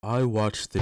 I watched the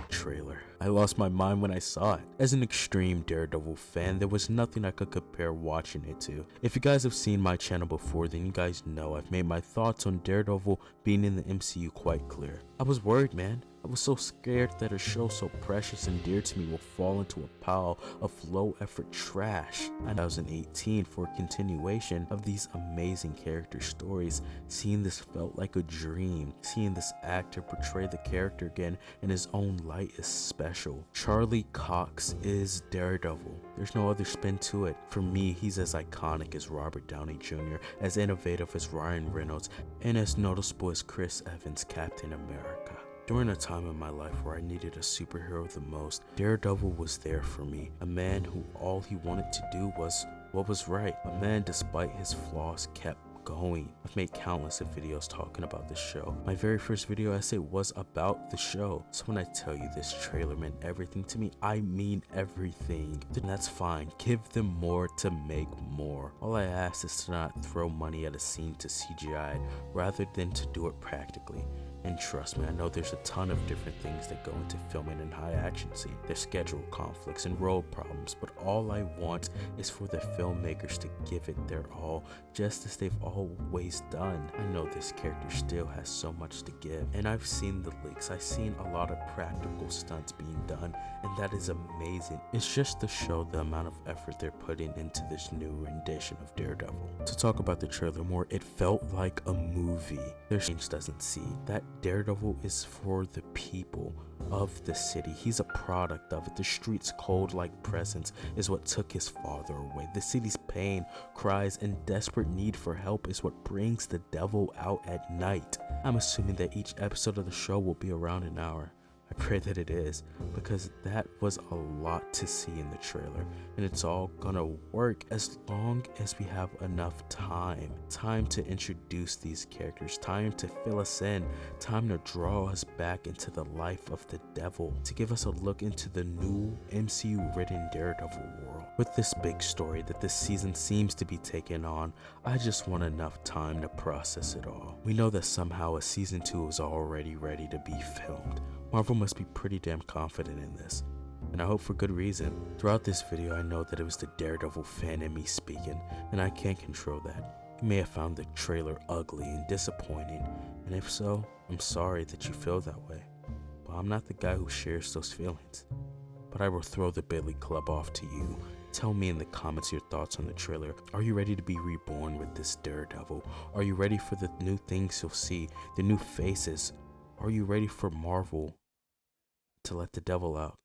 trailer. I lost my mind when I saw it. As an extreme Daredevil fan, there was nothing I could compare watching it to. If you guys have seen my channel before, then you guys know I've made my thoughts on Daredevil being in the MCU quite clear. I was worried, man. I was so scared that a show so precious and dear to me will fall into a pile of low-effort trash. In 2018, for a continuation of these amazing character stories, seeing this felt like a dream. Seeing this actor portray the character again in his own light is special. Charlie Cox is Daredevil. There's no other spin to it. For me, he's as iconic as Robert Downey Jr., as innovative as Ryan Reynolds, and as noticeable as Chris Evans' Captain America. During a time in my life where I needed a superhero the most, Daredevil was there for me. A man who all he wanted to do was what was right. A man, despite his flaws, kept going. I've made countless of videos talking about this show. My very first video essay was about the show. So when I tell you this trailer meant everything to me, I mean everything. Then that's fine. Give them more to make more. All I ask is to not throw money at a scene to CGI rather than to do it practically. And trust me, I know there's a ton of different things that go into filming an high action scene. There's schedule conflicts and road problems, but all I want is for the filmmakers to give it their all, just as they've always done. I know this character still has so much to give, and I've seen the leaks. I've seen a lot of practical stunts being done, and that is amazing. It's just to show the amount of effort they're putting into this new rendition of Daredevil. To talk about the trailer more, it felt like a movie. There's change doesn't see that Daredevil is for the people of the city. He's a product of it. The street's cold-like presence is what took his father away. The city's pain, cries, and desperate need for help is what brings the devil out at night. I'm assuming that each episode of the show will be around an hour. I pray that it is, because that was a lot to see in the trailer, and it's all gonna work as long as we have enough time. Time to introduce these characters, time to fill us in, time to draw us back into the life of the devil, to give us a look into the new MCU-written Daredevil world. With this big story that this season seems to be taking on, I just want enough time to process it all. We know that somehow a season 2 is already ready to be filmed. Marvel must be pretty damn confident in this, and I hope for good reason. Throughout this video, I know that it was the Daredevil fan in me speaking, and I can't control that. You may have found the trailer ugly and disappointing, and if so, I'm sorry that you feel that way. But I'm not the guy who shares those feelings. But I will throw the Billy Club off to you. Tell me in the comments your thoughts on the trailer. Are you ready to be reborn with this Daredevil? Are you ready for the new things you'll see, the new faces? Are you ready for Marvel to let the devil out?